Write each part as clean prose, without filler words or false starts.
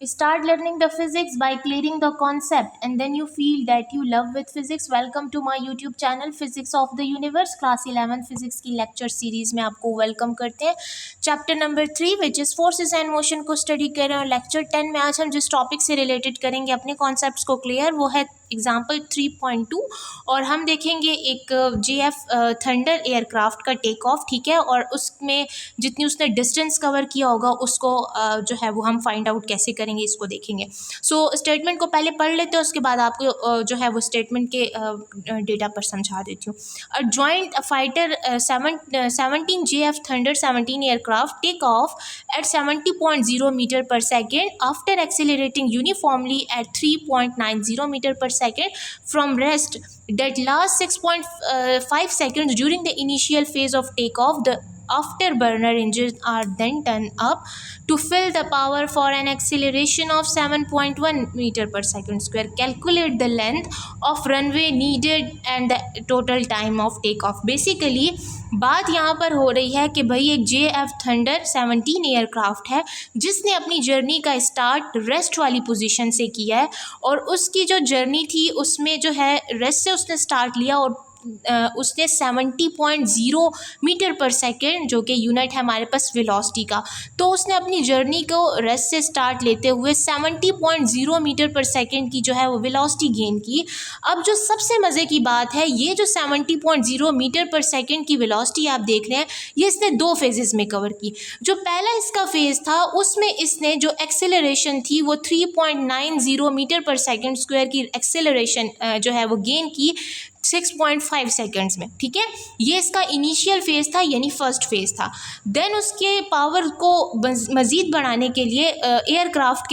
Start learning the physics by clearing the concept and then you feel that you love with physics. Welcome to my YouTube channel Physics of the Universe. Class 11 physics की lecture series में आपको welcome करते हैं. Chapter number 3 which is forces and motion को study कर रहे हैं. और लेक्चर 10 में आज हम जिस टॉपिक से रिलेटेड करेंगे अपने कॉन्सेप्ट्स को क्लियर, वो है एग्जाम्पल 3.2 और हम देखेंगे एक JF थंडर एयरक्राफ्ट का टेक ऑफ. ठीक है, और उसमें जितनी उसने डिस्टेंस कवर किया होगा उसको जो है वो हम फाइंड आउट कैसे करेंगे इसको देखेंगे. सो स्टेटमेंट को पहले पढ़ लेते हैं, उसके बाद आपको जो है वो स्टेटमेंट के डेटा पर समझा देती हूँ. A joint fighter 17 JF thunder 17 aircraft take off at 70.0 meter per second after accelerating uniformly at 3.90 meter per second from rest that lasts 6.5 seconds. During the initial phase of takeoff, the afterburner engines are then turned up to fill the power for an acceleration of 7.1 meter per second square. Calculate the length of runway needed and the total time of takeoff. Basically बात यहाँ पर हो रही है कि भाई एक JF thunder 17 aircraft है जिसने अपनी जर्नी का स्टार्ट रेस्ट वाली पोजीशन से किया है और उसकी जो जर्नी थी उसमें जो है रेस्ट से उसने स्टार्ट लिया और उसने 70.0 मीटर पर सेकेंड जो कि यूनिट है हमारे पास वेलोसिटी का, तो उसने अपनी जर्नी को रेस्ट से स्टार्ट लेते हुए 70.0 मीटर पर सेकेंड की जो है वो वेलोसिटी गेन की. अब जो सबसे मज़े की बात है, ये जो 70.0 मीटर पर सेकेंड की वेलोसिटी आप देख रहे हैं ये इसने दो फेजेस में कवर की. जो पहला इसका फेज़ था उसमें इसने जो एक्सेलरेशन थी वो 3.90 मीटर पर सेकेंड स्क्वायर की एक्सेलरेशन जो है वो गेन की 6.5 सेकेंड्स में. ठीक है, ये इसका इनिशियल फेज़ था यानी फर्स्ट फेज़ था. देन उसके पावर को मज़ीद बढ़ाने के लिए एयरक्राफ्ट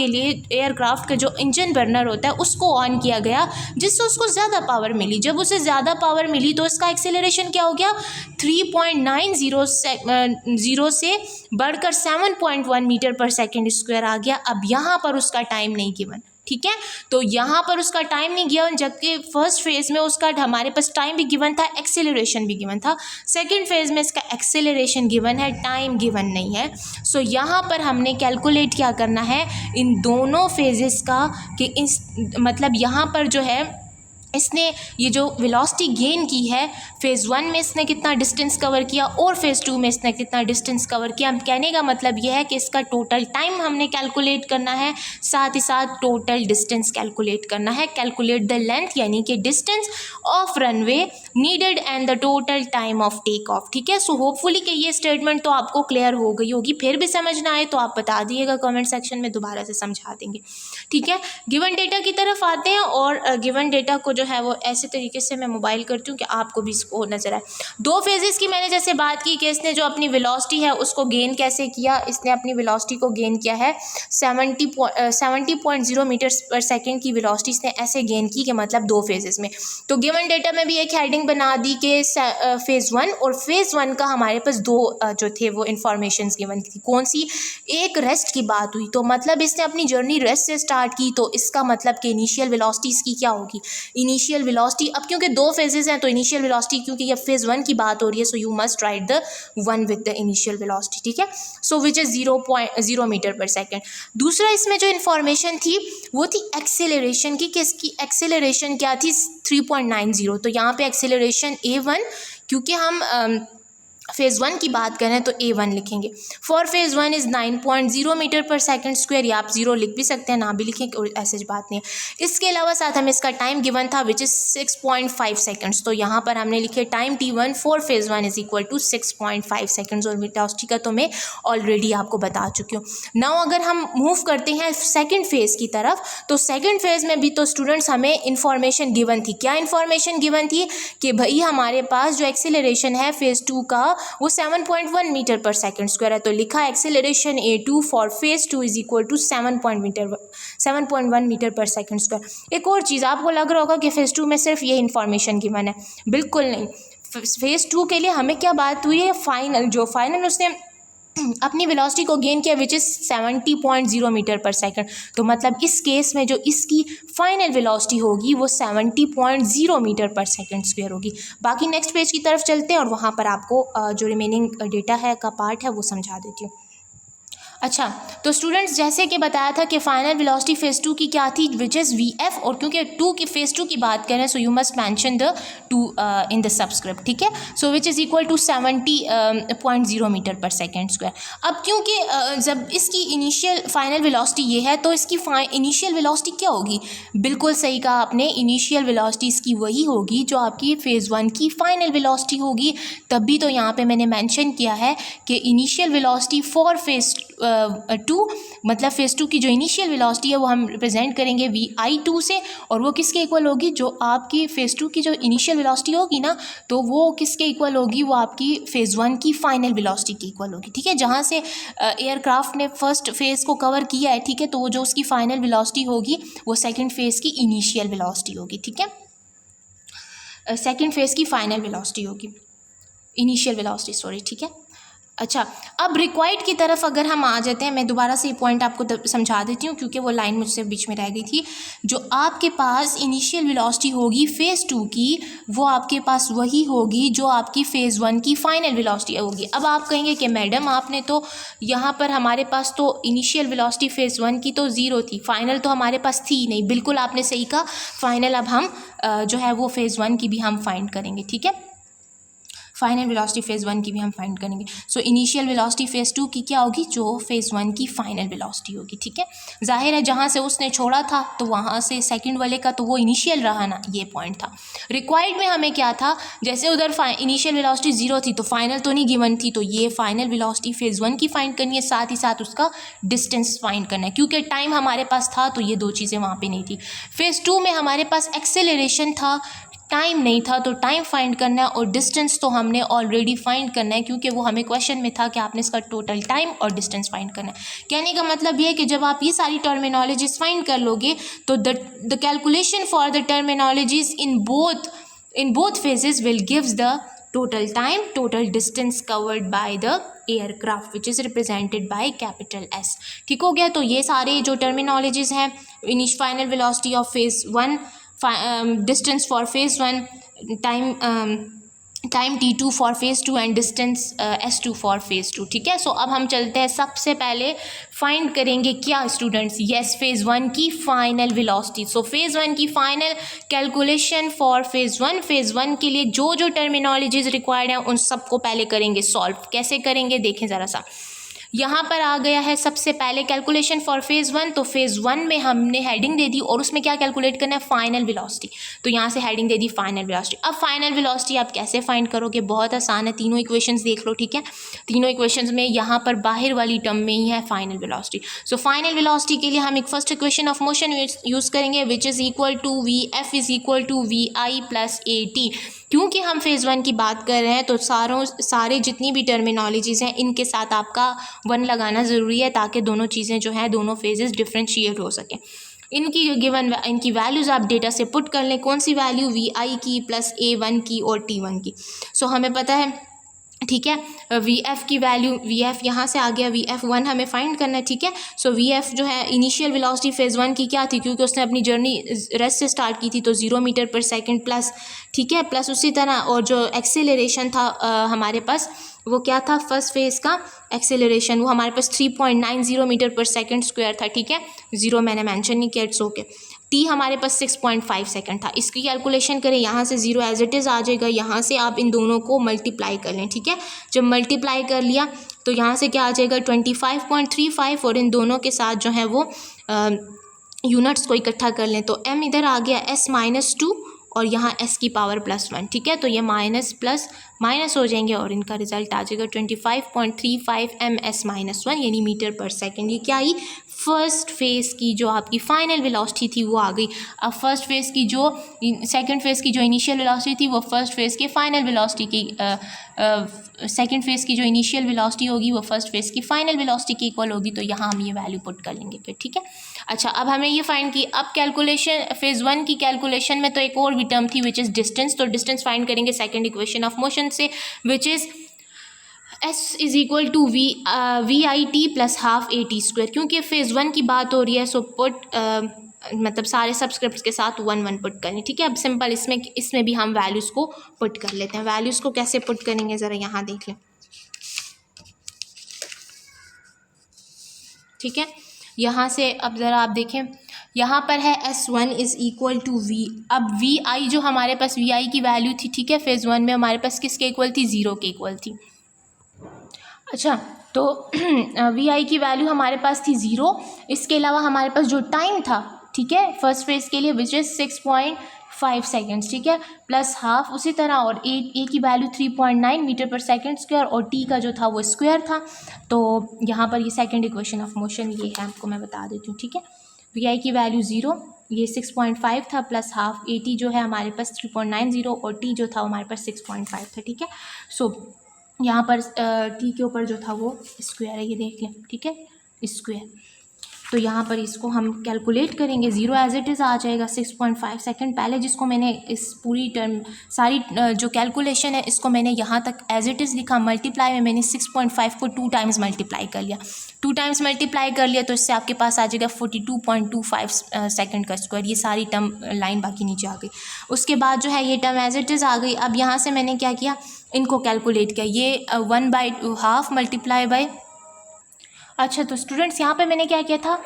का जो इंजन बर्नर होता है उसको ऑन किया गया जिससे उसको ज़्यादा पावर मिली. जब उसे ज़्यादा पावर मिली तो इसका एक्सेलरेशन क्या हो गया, 3.90 से बढ़कर 7.1 मीटर पर सेकेंड स्क्वायर आ गया. अब यहाँ पर उसका टाइम नहीं गिवन. ठीक है, तो यहाँ पर उसका टाइम नहीं गिवन, जबकि फर्स्ट फेज़ में उसका हमारे पास टाइम भी गिवन था, एक्सेलरेशन भी गिवन था. सेकंड फेज़ में इसका एक्सेलरेशन गिवन है, टाइम गिवन नहीं है. सो यहाँ पर हमने कैलकुलेट क्या करना है इन दोनों फेजेस का कि मतलब यहाँ पर जो है इसने ये जो वेलोसिटी गेन की है फ़ेज़ 1 में इसने कितना डिस्टेंस कवर किया और फ़ेज़ 2 में इसने कितना डिस्टेंस कवर किया. हम कहने का मतलब ये है कि इसका टोटल टाइम हमने कैलकुलेट करना है, साथ ही साथ टोटल डिस्टेंस कैलकुलेट करना है. कैलकुलेट द लेंथ यानी कि distance of runway needed and the total time of take off. ठीक है, सो होपफुली कि ये स्टेटमेंट तो आपको क्लियर हो गई होगी. फिर भी समझ ना आए तो आप बता दिएगा कमेंट सेक्शन में, दोबारा से समझा देंगे. ठीक है, गिवन डेटा की तरफ आते हैं और गिवन डेटा को जो है वो ऐसे तरीके से मैं मोबाइल करती हूँ कि आपको भी इसको नज़र आए. दो फेजेस की मैंने जैसे बात की कि इसने जो अपनी वेलोसिटी है उसको गेन कैसे किया. इसने अपनी वेलोसिटी को गेन किया है 70.0 मीटर पर सेकेंड की वेलोसिटी इसने ऐसे गेन की कि मतलब दो फेजेस में. तो गिवन डेटा में भी एक हेडिंग बना दी कि फ़ेज़ 1 और फ़ेज़ 1 का हमारे पास दो जो थे वो इन्फॉर्मेशन गिवन थी. कौन सी, एक रेस्ट की बात हुई, तो मतलब इसने अपनी जर्नी रेस्ट से स्टार्ट की, तो इसका मतलब कि इनिशियल वेलोसिटी इसकी क्या होगी, इनिशियल वेलोसिटी. अब क्योंकि दो फेजेस हैं तो इनिशियल वेलोसिटी, क्योंकि ये फ़ेज़ 1 की बात हो रही है सो you must write the 1 with the initial velocity. ठीक है, so which is 0.0 metre per second. दूसरा इसमें जो इन्फॉर्मेशन थी वो थी एक्सेलरेशन की, कि इसकी एक्सेलरेशन क्या थी 3.90. तो यहाँ पे एक्सेलरेशन A1, क्योंकि हम फ़ेज़ 1 की बात करें तो A1 लिखेंगे. For phase 1 is 9.0 metre per second square, या आप 0 लिख भी सकते हैं, ना भी लिखें, और ऐसे बात नहीं है. इसके अलावा साथ हमें इसका टाइम गिवन था विच इज़ 6.5 सेकेंड्स. तो यहाँ पर हमने लिखे time T1 for phase 1 is equal to 6.5 seconds. और वेलोसिटी का तो मैं ऑलरेडी आपको बता चुकी हूँ. नाउ अगर हम मूव करते हैं सेकेंड फेज़ की तरफ, तो सेकेंड फेज़ में भी तो स्टूडेंट्स हमें इन्फॉर्मेशन गिवन थी. क्या इन्फॉर्मेशन गिवन थी कि भाई हमारे पास जो एक्सेलरेशन है फ़ेज़ 2 का वो 7.1 मीटर पर सेकेंड स्क्वायर है. तो लिखा acceleration A2 for phase 2 is equal to 7.1 metre per second square. एक और चीज़, आपको लग रहा होगा कि फ़ेज़ 2 में सिर्फ ये इन्फॉर्मेशन गिवन है. बिल्कुल नहीं. फ़ेज़ 2 के लिए हमें क्या बात हुई है, फाइनल उसने अपनी वेलोसिटी को गेन किया which is 70.0 metre per second. तो मतलब इस केस में जो इसकी फाइनल वेलोसिटी होगी वो 70.0 मीटर पर सेकेंड स्क्वायर होगी. बाकी नेक्स्ट पेज की तरफ चलते हैं और वहाँ पर आपको जो रिमेनिंग डेटा है का पार्ट है वो समझा देती हूँ. अच्छा, तो स्टूडेंट्स जैसे कि बताया था कि फाइनल वेलोसिटी फेज़ 2 की क्या थी, विच इज़ वी एफ, और क्योंकि फेज़ 2 की बात करें so you must mention the 2 in the subscript, ठीक है। So which is equal to 70.0 metre per second square. अब क्योंकि जब इसकी इनिशियल फाइनल वेलोसिटी ये है तो इसकी इनिशियल वेलोसिटी क्या होगी, बिल्कुल सही कहा आपने, इनिशियल वेलोसिटी इसकी वही होगी जो आपकी फेज़ 1 की फाइनल वेलोसिटी होगी। तभी तो यहाँ पे मैंने मेंशन किया है कि इनिशियल वेलोसिटी फॉर फेज़ 2, मतलब फेज़ 2 की जो इनिशियल वेलोसिटी है वो हम रिप्रेजेंट करेंगे vi2 से, और वो किसके इक्वल होगी, जो आपकी फेज़ 2 की जो इनिशियल वेलोसिटी होगी ना, तो वो किसके इक्वल होगी, वो आपकी फेज़ 1 की फाइनल वेलोसिटी के इक्वल होगी, ठीक है। जहाँ से एयरक्राफ्ट ने फर्स्ट फेज़ को कवर किया है, ठीक है, तो वो जो उसकी फाइनल वेलोसिटी होगी वो सेकेंड फेज़ की इनिशियल वेलोसिटी होगी, ठीक है। सेकेंड फेज़ की फाइनल वेलोसिटी होगी, इनिशियल वेलोसिटी, सॉरी, ठीक है। अच्छा, अब रिक्वायर्ड की तरफ अगर हम आ जाते हैं, मैं दोबारा से ये पॉइंट आपको समझा देती हूँ क्योंकि वो लाइन मुझसे बीच में रह गई थी। जो आपके पास इनिशियल वेलोसिटी होगी फेज़ 2 की, वो आपके पास वही होगी जो आपकी फेज़ 1 की फाइनल वेलोसिटी होगी। अब आप कहेंगे कि मैडम आपने तो यहाँ पर हमारे पास तो इनिशियल वेलोसिटी फेज़ 1 की तो ज़ीरो थी, फाइनल तो हमारे पास थी नहीं। बिल्कुल आपने सही कहा, फाइनल अब हम जो है वो फेज़ 1 की भी हम फाइंड करेंगे, ठीक है। फाइनल वेलोसिटी फेज़ 1 की भी हम फाइंड करेंगे। सो इनिशियल वेलोसिटी फेज़ 2 की क्या होगी, जो फेज़ 1 की फाइनल वेलोसिटी होगी, ठीक है। जाहिर है जहाँ से उसने छोड़ा था तो वहाँ से सेकंड वाले का तो वो इनिशियल रहा ना, ये पॉइंट था। रिक्वायर्ड में हमें क्या था, जैसे उधर इनिशियल वेलोसिटी ज़ीरो थी तो फाइनल तो नहीं गिवन थी, तो ये फाइनल वेलोसिटी फेज़ 1 की फाइंड करनी है, साथ ही साथ उसका डिस्टेंस फाइंड करना है, क्योंकि टाइम हमारे पास था तो ये दो चीज़ें वहाँ पर नहीं थी। फेज़ 2 में हमारे पास एक्सेलरेशन था, टाइम नहीं था, तो टाइम फाइंड करना है, और डिस्टेंस तो हमने ऑलरेडी फाइंड करना है क्योंकि वो हमें क्वेश्चन में था कि आपने इसका टोटल टाइम और डिस्टेंस फाइंड करना है। कहने का मतलब ये है कि जब आप ये सारी टर्मिनोलॉजीज फाइंड कर लोगे तो the calculation for the terminologies in both phases will gives the total time, total distance covered by the aircraft which is represented by capital S। ठीक हो गया। तो ये सारे जो टर्मिनोलॉजीज हैं, final velocity of phase 1, distance for phase 1, time t2 for phase 2 and distance s2 for phase 2, ठीक है। सो अब हम चलते हैं, सबसे पहले फाइंड करेंगे क्या स्टूडेंट्स, यस, फेज़ 1 की फाइनल वेलोसिटी। सो फेज़ 1 की final calculation for phase 1, phase 1 के लिए जो जो टर्मिनोलॉजीज रिक्वायर्ड हैं उन सबको पहले करेंगे सॉल्व। कैसे करेंगे देखें ज़रा सा, यहाँ पर आ गया है सबसे पहले कैलकुलेशन फॉर फेज़ 1। तो फेज़ 1 में हमने हेडिंग दे दी और उसमें क्या कैलकुलेट करना है, फाइनल वेलोसिटी। तो यहाँ से heading they the final velocity. अब फाइनल वेलोसिटी आप कैसे फाइंड करोगे, बहुत आसान है, तीनों इक्वेशंस देख लो, ठीक है। तीनों इक्वेशंस में यहाँ पर बाहर वाली टर्म में ही है final velocity. So final velocity के लिए हम एक first equation of motion use करेंगे, which is equal to v f is equal to we i plus a t. क्योंकि हम फेज़ 1 की बात कर रहे हैं तो सारे जितनी भी टर्मिनोलॉजीज़ हैं इनके साथ आपका 1 लगाना ज़रूरी है, ताकि दोनों चीज़ें जो हैं, दोनों फेजेस डिफ्रेंशिएट हो सकें। इनकी वैल्यूज़ आप डेटा से पुट कर लें, कौन सी वैल्यू, वी आई की प्लस A1 की और T1 की। सो हमें पता है, ठीक है, वी एफ़ की वैल्यू, वी एफ़ यहाँ से आ गया, वी एफ़ 1 हमें फाइंड करना है, ठीक है। सो वी एफ़ जो है इनिशियल वेलोसिटी फेज़ 1 की क्या थी, क्योंकि उसने अपनी जर्नी रेस्ट से स्टार्ट की थी, तो 0 मीटर पर सेकंड प्लस, ठीक है, प्लस उसी तरह, और जो एक्सेलरेशन था हमारे पास वो क्या था, फर्स्ट फेज़ का एक्सेलरेशन, वो हमारे पास 3.90 मीटर पर सेकंड स्क्वायर था, ठीक है। ज़ीरो मैंने मेंशन नहीं किया, इट्स ओके। टी हमारे पास 6.5 सेकंड था। इसकी कैलकुलेशन करें, यहाँ से ज़ीरो एज इट इज़ आ जाएगा, यहाँ से आप इन दोनों को मल्टीप्लाई कर लें, ठीक है। जब मल्टीप्लाई कर लिया तो यहाँ से क्या आ जाएगा, 25.35, और इन दोनों के साथ जो है वो यूनिट्स को इकट्ठा कर लें तो m इधर आ गया s-2 और यहाँ s की पावर +1, ठीक है। तो ये माइनस प्लस माइनस हो जाएंगे और इनका रिजल्ट आ जाएगा 25.35 ms-1 यानी मीटर पर सेकंड। ये क्या आई, फर्स्ट फेज़ की जो आपकी फाइनल वेलोसिटी थी वो आ गई। अब फर्स्ट फेज़ की जो सेकंड फेज़ की जो इनिशियल वेलोसिटी थी वो फर्स्ट फेज़ के फाइनल वेलोसिटी की सेकंड फेज़ की जो इनिशियल वेलोसिटी होगी वो फर्स्ट फेज़ की फाइनल वेलोसिटी की इक्वल होगी। तो यहाँ हम ये वैल्यू पुट कर लेंगे फिर, ठीक है। अच्छा, अब हमने ये फाइंड की। अब कैलकुलेशन फेज़ 1 की कैलकुलेशन में तो एक और भी टर्म थी विच इज़ डिस्टेंस। तो डिस्टेंस फाइंड करेंगे सेकंड इक्वेशन ऑफ मोशन से, which is s is equal to we I T plus half A T square. क्योंकि फेज़ 1 की बात हो रही है सो पुट मतलब सारे सबस्क्रिप्ट्स के साथ 1 पुट करनी, ठीक है। अब सिंपल इसमें भी हम वैल्यूज़ को पुट कर लेते हैं। वैल्यूज़ को कैसे पुट करेंगे ज़रा यहाँ देख लें। ठीक है। यहाँ से अब ज़रा आप देखें, यहाँ पर है S1 is equal to V। अब VI जो हमारे पास VI की वैल्यू थी, ठीक है, फेज़ 1 में हमारे पास किसके इक्वल थी, 0 के इक्वल थी। अच्छा, तो VI की वैल्यू हमारे पास थी 0। इसके अलावा हमारे पास जो टाइम था, ठीक है, फर्स्ट फेज़ के लिए विच इज़ 6.5 सेकेंड्स, ठीक है, प्लस हाफ उसी तरह, और ए की value 3.9 metre per second square, और टी का जो था वो स्क्वायर था। तो यहाँ पर ये सेकेंड इक्वेशन ऑफ मोशन ये है, आपको मैं बता देती हूँ, ठीक है। VI की वैल्यू 0, ये 6.5 था, प्लस हाफ AT जो है हमारे पास 3.90, और टी जो था हमारे पास 6.5 था, ठीक है। सो यहाँ पर टी के ऊपर जो था वो स्क्वायर है, ये देख लें, ठीक है, स्क्वायर। तो यहाँ पर इसको हम कैलकुलेट करेंगे, 0 एज इट इज़ आ जाएगा 6.5 सेकेंड। पहले जिसको मैंने इस पूरी टर्म सारी जो कैलकुलेशन है इसको मैंने यहाँ तक एज इट इज़ लिखा, मल्टीप्लाई में मैंने 6.5 को 2 टाइम्स मल्टीप्लाई कर लिया, 2 टाइम्स मल्टीप्लाई कर लिया, तो इससे आपके पास आ जाएगा 42.25 सेकेंड का स्क्वायर। ये सारी टर्म लाइन बाकी नीचे आ गई। उसके बाद जो है ये टर्म एज इट इज़ आ गई। अब यहाँ से मैंने क्या किया, इनको कैलकुलेट किया, ये 1/2 मल्टीप्लाई बाय, अच्छा, तो स्टूडेंट्स यहाँ पे मैंने क्या किया था,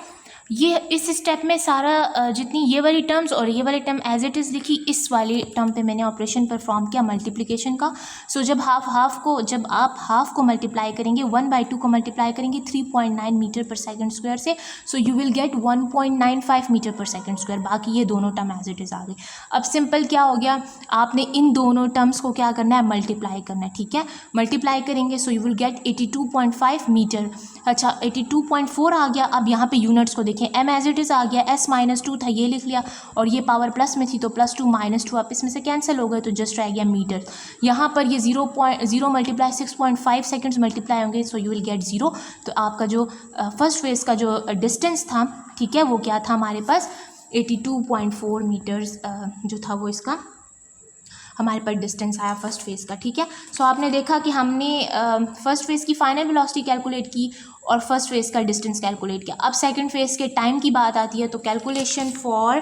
ये इस स्टेप में सारा जितनी ये वाली टर्म्स और ये वाली टर्म एज इट इज़ लिखी, इस वाली टर्म पे मैंने ऑपरेशन परफॉर्म किया मल्टीप्लिकेशन का। सो जब जब आप हाफ को मल्टीप्लाई करेंगे 1/2 को मल्टीप्लाई करेंगे 3.9 मीटर पर सेकंड स्क्वायर से, so you will get 1.95 metre per second square. बाकी ये दोनों टर्म एज इट इज़ आ गई। अब सिंपल क्या हो गया, आपने इन दोनों टर्म्स को क्या करना है, मल्टीप्लाई करना है, ठीक है। मल्टीप्लाई करेंगे so you will get 82.5 metre. अच्छा, 82.4 आ गया। अब यहाँ पे यूनिट्स को देखें, m एज इट इज़ आ गया, s-2 था ये लिख लिया, और ये पावर प्लस में थी तो +2 -2 आप इसमें से कैंसिल हो गए, तो जस्ट रह गया मीटर। यहाँ पर ये 0.0 मल्टीप्लाई 6.5 सेकेंड्स मल्टीप्लाई होंगे, सो यू विल गेट 0। तो आपका जो फर्स्ट फेज़ का जो डिस्टेंस था, ठीक है, वो क्या था हमारे पास 82.4 मीटर्स जो था वो इसका हमारे पास डिस्टेंस आया फर्स्ट फेज़ का, ठीक है। सो आपने देखा कि हमने फर्स्ट फेज़ की फाइनल वेलोसिटी कैलकुलेट की और फर्स्ट फेज़ का डिस्टेंस कैलकुलेट किया। अब सेकंड फेज़ के टाइम की बात आती है, तो कैलकुलेशन फॉर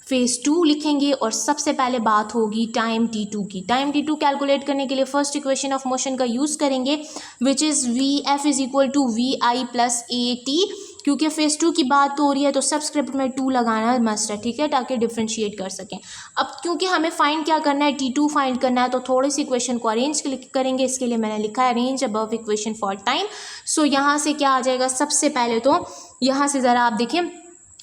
फेज़ 2 लिखेंगे, और सबसे पहले बात होगी टाइम T2 की। टाइम T2 कैलकुलेट करने के लिए फर्स्ट इक्वेशन ऑफ मोशन का यूज़ करेंगे, which is VF is equal to VI plus AT। क्योंकि फेज़ 2 की बात तो हो रही है तो सबस्क्रिप्ट में 2 लगाना मस्ट है, ठीक है, ताकि डिफ्रेंशिएट कर सकें। अब क्योंकि हमें फाइंड क्या करना है, T2 फाइंड करना है, तो थोड़ी सी इक्वेशन को अरेंज करेंगे। इसके लिए मैंने लिखा है arrange above equation for time. So यहाँ से क्या आ जाएगा, सबसे पहले तो यहाँ से ज़रा आप देखें,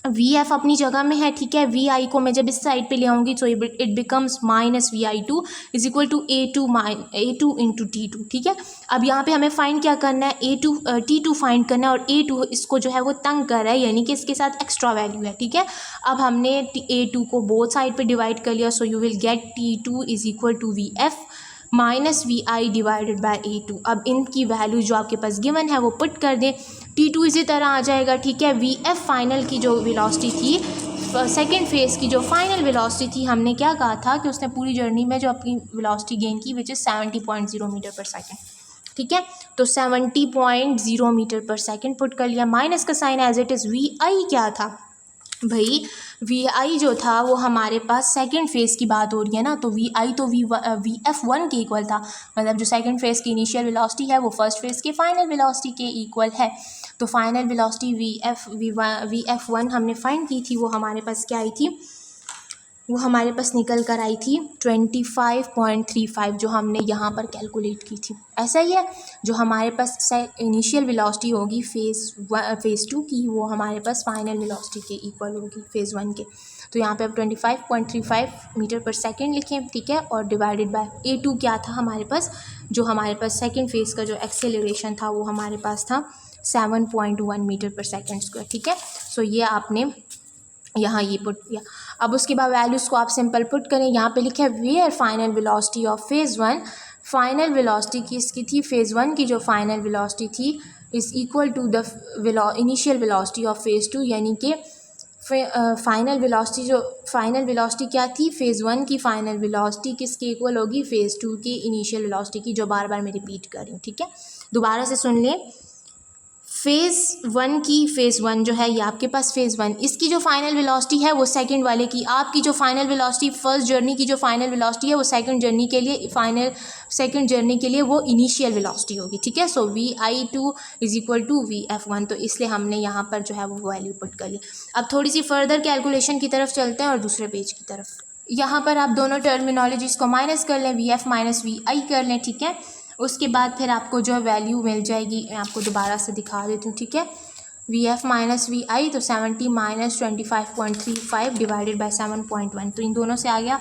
VF अपनी जगह में है, ठीक है। VI को मैं जब इस साइड पे ले आऊँगी तो it becomes -VI2 is equal to A2 into T2, ठीक है। अब यहाँ पे हमें फाइंड क्या करना है, T2 फाइंड करना है, और A2 इसको जो है वो तंग कर रहा है, यानी कि इसके साथ एक्स्ट्रा वैल्यू है, ठीक है। अब हमने A2 को बोथ साइड पे डिवाइड कर लिया, so you will get T2 is equal to VF minus VI divided by A2। अब इनकी वैल्यू जो आपके पास गिवन है वो पुट कर दें, T2 इसी तरह आ जाएगा, ठीक है। VF फाइनल की जो वेलोसिटी थी, सेकेंड फेज़ की जो फाइनल वेलोसिटी थी, हमने क्या कहा था कि उसने पूरी जर्नी में जो अपनी वेलोसिटी गेन की, which is 70.0 metre per second, ठीक है। तो 70.0 मीटर पर सेकेंड पुट कर लिया, माइनस का sign as it is. VI क्या था भाई, VI जो था वो हमारे पास सेकंड फेज़ की बात हो रही है ना, तो VI तो VF1 के इक्वल था, मतलब जो सेकंड फेज़ की इनिशियल वेलोसिटी है वो फर्स्ट फेज़ के फाइनल वेलोसिटी के इक्वल है। तो फाइनल वेलोसिटी VF1 हमने फाइंड की थी, वो हमारे पास क्या आई थी, वो हमारे पास निकल कर आई थी 25.35, जो हमने यहाँ पर कैलकुलेट की थी। ऐसा ही है, जो हमारे पास इनिशियल वेलोसिटी होगी फेज़ 2 की, वो हमारे पास फाइनल वेलोसिटी के इक्वल होगी फेज़ 1 के। तो यहाँ पे अब 25.35 मीटर पर सेकेंड लिखें, ठीक है, और डिवाइडेड बाय A2 क्या था हमारे पास, जो हमारे पास सेकेंड फेज़ का जो एक्सेलरेशन था वो हमारे पास था 7.1 मीटर पर सेकेंड स्क्वायर, ठीक है। सो ये आपने यहाँ ये पुट किया। अब उसके बाद वैल्यूज़ को आप सिंपल पुट करें, यहाँ पे लिखा है where final velocity of phase 1, final velocity की इसकी थी, फेज़ 1 की जो फाइनल वेलोसिटी थी is equal to the initial velocity of phase 2, यानी कि फाइनल वेलोसिटी क्या थी, फेज़ 1 की फाइनल वेलोसिटी किसके इक्वल होगी, फेज़ 2 की इनिशियल वेलोसिटी की, जो बार बार मैं रिपीट कर रही हूँ, ठीक है। दोबारा से सुन लें, फेज़ 1 जो है ये आपके पास फेज़ 1, इसकी जो फाइनल वेलोसिटी है वो सेकंड वाले की, आपकी जो फाइनल वेलोसिटी फर्स्ट जर्नी की जो फाइनल वेलोसिटी है वो सेकंड जर्नी के लिए फाइनल सेकंड जर्नी के लिए वो इनिशियल वेलोसिटी होगी, ठीक है। सो vi2 is equal to vf1, तो इसलिए हमने यहाँ पर जो है वो वैल्यू पुट कर ली। अब थोड़ी सी फर्दर कैलकुलेशन की तरफ चलते हैं और दूसरे पेज की तरफ। यहाँ पर आप दोनों टर्मिनोलॉजीज को माइनस कर लें, वी एफ माइनस वी आई कर लें, ठीक है। उसके बाद फिर आपको जो वैल्यू मिल जाएगी, मैं आपको दोबारा से दिखा देती हूँ, ठीक है। वी एफ माइनस वी आई तो 70 माइनस 25.35 डिवाइडेड बाई 7.1, तो इन दोनों से आ गया,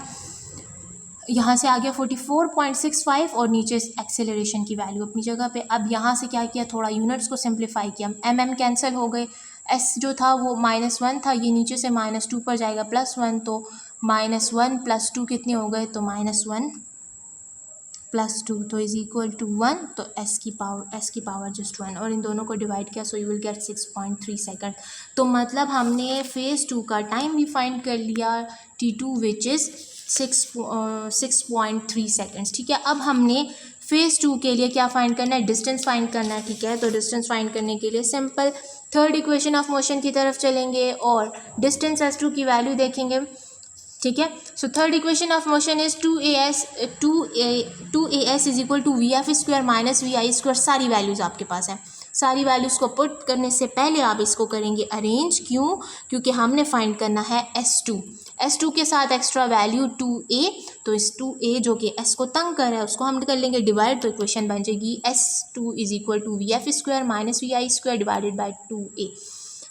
यहाँ से आ गया 44.65 और नीचे एक्सेलरेशन की वैल्यू अपनी जगह पे। अब यहाँ से क्या किया, थोड़ा यूनिट्स को सिंप्लीफाई किया, एम कैंसिल हो गए, एस जो था वो -1 था, ये नीचे से -2 पर जाएगा +1, तो -1 + 2 कितने हो गए, तो -1 + 2 तो इज इक्वल टू 1, तो एस की पावर जस्ट 1, और इन दोनों को डिवाइड किया, सो यू विल गेट 6.3 सेकंड। तो मतलब हमने फेज़ 2 का टाइम भी फाइंड कर लिया, T2 विच इज़ 6.3 सेकंड्स, ठीक है। अब हमने फेज़ 2 के लिए क्या फाइंड करना है, डिस्टेंस फाइंड करना है, ठीक है। तो डिस्टेंस फाइंड करने के लिए simple third equation of motion की तरफ चलेंगे और डिस्टेंस s2 की वैल्यू देखेंगे, ठीक है। So third equation of motion is 2as is equal to vf² minus vi², सारी वैल्यूज़ आपके पास है। सारी वैल्यूज़ को पुट करने से पहले आप इसको करेंगे अरेंज, क्यों, क्योंकि हमने फाइंड करना है s2 के साथ एक्स्ट्रा वैल्यू 2a, तो इस 2a जो कि s को तंग कर रहा है उसको हम कर लेंगे डिवाइड, तो इक्वेशन बन जाएगी s2 is equal to vf² minus vi² divided by 2a,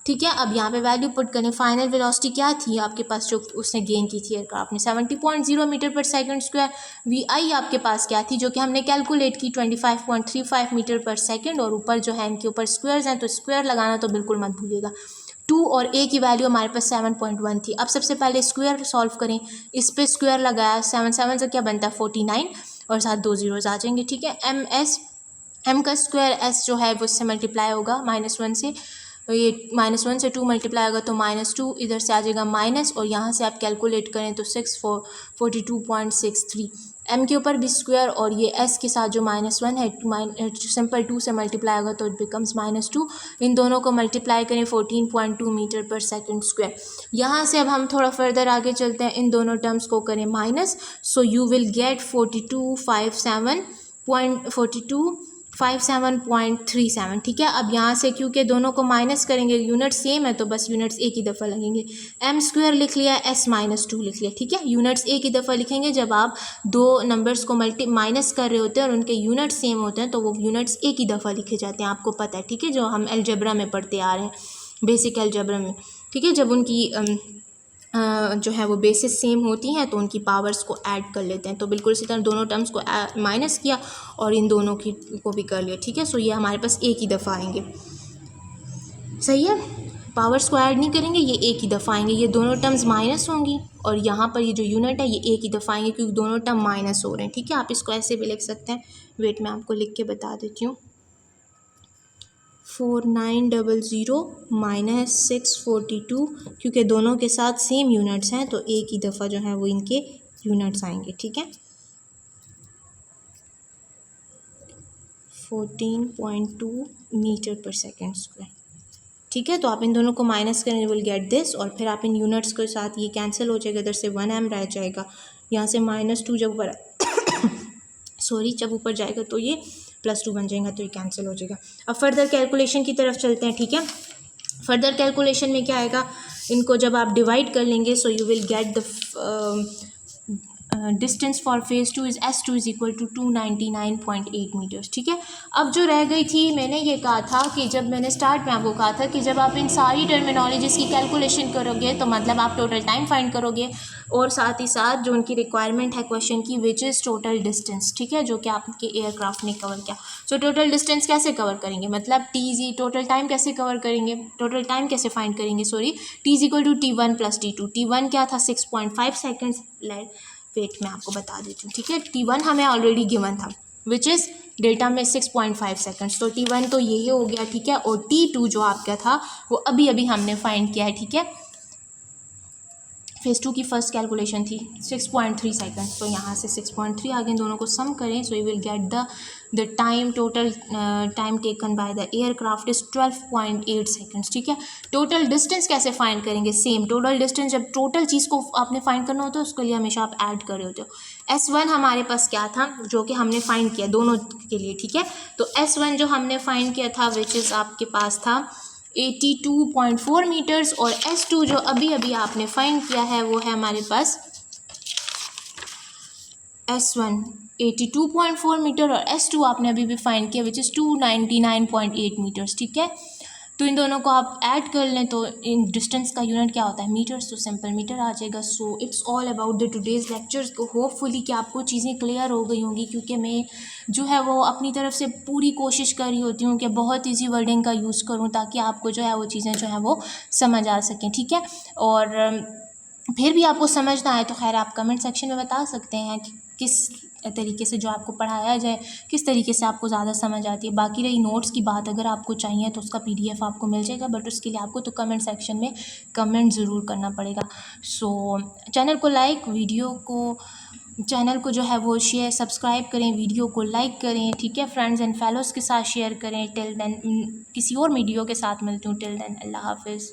ठीक है। अब यहाँ पे वैल्यू पुट करें, फाइनल वेलोसिटी क्या थी आपके पास जो उसने गेन की थी एयरक्राफ्ट ने, 70.0 metre per second square. We आई आपके पास क्या थी जो कि हमने कैलकुलेट की 25.35 मीटर पर सेकंड, और ऊपर जो है इनके ऊपर स्क्वायर्स हैं तो स्क्वायर लगाना तो बिल्कुल मत भूलिएगा। 2 और a की वैल्यू हमारे पास 7.1 थी। अब सबसे पहले स्क्वायर सॉल्व करें, इस पर स्क्वायर लगाया, 7 से क्या बनता है 49 और साथ 2 ज़ीरोज़ आ जाएंगे, ठीक है। एम का स्क्वायर s जो है वो इससे मल्टीप्लाई होगा -1 से, ये -1 से 2 मल्टीप्लाई होगा तो -2, इधर से आ जाएगा माइनस, और यहाँ से आप कैलकुलेट करें तो 42.63, m के ऊपर भी स्क्वायर और ये s के साथ जो -1 है सिंपल 2 से मल्टीप्लाई होगा तो इट बिकम्स -2, इन दोनों को मल्टीप्लाई करें 14.2 मीटर पर सेकंड स्क्वायर। यहाँ से अब हम थोड़ा फर्दर आगे चलते हैं, इन दोनों टर्म्स को करें minus, so you will gate 4257.37, ठीक है। अब यहाँ से क्योंकि दोनों को माइनस करेंगे, यूनिट सेम है तो बस यूनिट्स एक ही दफ़ा लगेंगे, m² लिख लिया, s-2 लिख लिया, ठीक है। यूनिट्स एक ही दफ़ा लिखेंगे, जब आप दो नंबर्स को माइनस कर रहे होते हैं और उनके यूनिट्स सेम होते हैं तो वो यूनिट्स एक ही दफ़ा लिखे जाते हैं, आपको पता है, ठीक है, जो हम अलजेब्रा में पढ़ते आ रहे हैं, बेसिक अलजेब्रा में, ठीक है। जब उनकी जो है वो बेसिस सेम होती हैं तो उनकी पावर्स को ऐड कर लेते हैं, तो बिल्कुल इसी तरह दोनों टर्म्स को माइनस किया और इन दोनों की को भी कर लिया, ठीक है। सो ये हमारे पास एक ही दफ़ा आएंगे, सही है, पावर्स को ऐड नहीं करेंगे, ये एक ही दफ़ा आएंगे, ये दोनों टर्म्स माइनस होंगी और यहाँ पर ये जो यूनिट है ये एक ही दफ़ा आएंगे क्योंकि दोनों टर्म माइनस हो रहे हैं, ठीक है। आप इसको ऐसे भी लिख सकते हैं, वेट मैं आपको लिख के बता देती हूँ, 4900 माइनस 642, क्योंकि दोनों के साथ सेम यूनिट्स हैं तो एक ही दफ़ा जो है वो इनके यूनिट्स आएंगे, ठीक है। 14.2 मीटर पर सेकंड स्क्वायर, ठीक है। तो आप इन दोनों को माइनस करें, विल गेट दिस, और फिर आप इन यूनिट्स के साथ ये कैंसिल हो जाएगा, इधर से 1m रह जाएगा, यहाँ से -2 जब ऊपर जब ऊपर जाएगा तो ये +2 बन जाएगा, तो ये कैंसिल हो जाएगा। अब फर्दर कैलकुलेशन की तरफ चलते हैं, ठीक है। फर्दर कैलकुलेशन में क्या आएगा, इनको जब आप डिवाइड कर लेंगे, so you will get the distance for phase 2 is s2 is equal to 299.8 metres, ठीक है। अब जो रह गई थी, मैंने ये कहा था कि जब मैंने स्टार्ट में आपको कहा था कि जब आप इन सारी टर्मिनोलॉजीज़ की कैलकुलेशन करोगे तो मतलब आप टोटल टाइम फाइंड करोगे और साथ ही साथ जो उनकी रिक्वायरमेंट है क्वेश्चन की, विच इज़ टोटल डिस्टेंस, ठीक है, जो कि आपके एयरक्राफ्ट ने कवर किया। सो टोटल डिस्टेंस कैसे कवर करेंगे, मतलब टी टोटल टाइम कैसे कवर करेंगे, टोटल टाइम कैसे फाइंड करेंगे, T is equal to T1 + T2, T1 क्या था 6.5 सेकेंड्स, वेट मैं आपको बता देती हूँ, ठीक है। T1 हमें ऑलरेडी गिवन था विच इज़ डेल्टा में 6.5 सेकेंड्स, तो T1 तो यही हो गया, ठीक है। और T2 जो आपका था वो अभी हमने फाइंड किया है, ठीक है। फेज़ 2 की फर्स्ट कैलकुलेशन थी 6.3 सेकेंड्स, तो यहाँ से 6.3 आगे इन दोनों को सम करें, so you will get the the time total time taken by the aircraft is 12.8 seconds. ठीक है, टोटल डिस्टेंस कैसे फाइंड करेंगे, सेम टोटल डिस्टेंस, जब टोटल चीज़ को आपने फाइंड करना होता है उसके लिए हमेशा आप ऐड कर रहे होते हो। S1 हमारे पास क्या था जो कि हमने फाइंड किया दोनों के लिए। ठीक है, तो S1 जो हमने फाइंड किया था विच इज़ आपके पास था 82.4 मीटर्स, और S2 जो अभी अभी आपने फाइंड किया है वो है हमारे पास S1 82.4 मीटर, और S2 आपने अभी भी फाइंड किया विच इज़ 299.8 मीटर्स। ठीक है, तो इन दोनों को आप ऐड कर लें तो इन डिस्टेंस का यूनिट क्या होता है, मीटर्स, तो सिंपल मीटर आ जाएगा। So it's all about the today's lectures को। होपफुली कि आपको चीज़ें क्लियर हो गई होंगी, क्योंकि मैं जो है वो अपनी तरफ से पूरी कोशिश कर रही होती हूँ कि बहुत ईजी वर्डिंग का यूज़ करूँ ताकि आपको जो है वो चीज़ें जो है वो समझ आ सकें। ठीक है, और फिर भी आपको समझ ना आए तो खैर आप कमेंट सेक्शन में बता सकते हैं कि किस तरीके से जो आपको पढ़ाया जाए, किस तरीके से आपको ज़्यादा समझ आती है। बाकी रही नोट्स की बात, अगर आपको चाहिए तो उसका PDF आपको मिल जाएगा, बट उसके लिए आपको तो कमेंट सेक्शन में कमेंट ज़रूर करना पड़ेगा। सो चैनल को लाइक, चैनल को जो है वो शेयर, सब्सक्राइब करें, वीडियो को लाइक करें। ठीक है, फ्रेंड्स एंड फैलोज़ के साथ शेयर करें। टिल देन किसी और वीडियो के साथ मिलती हूँ। टिल देन अल्लाह हाफिज़।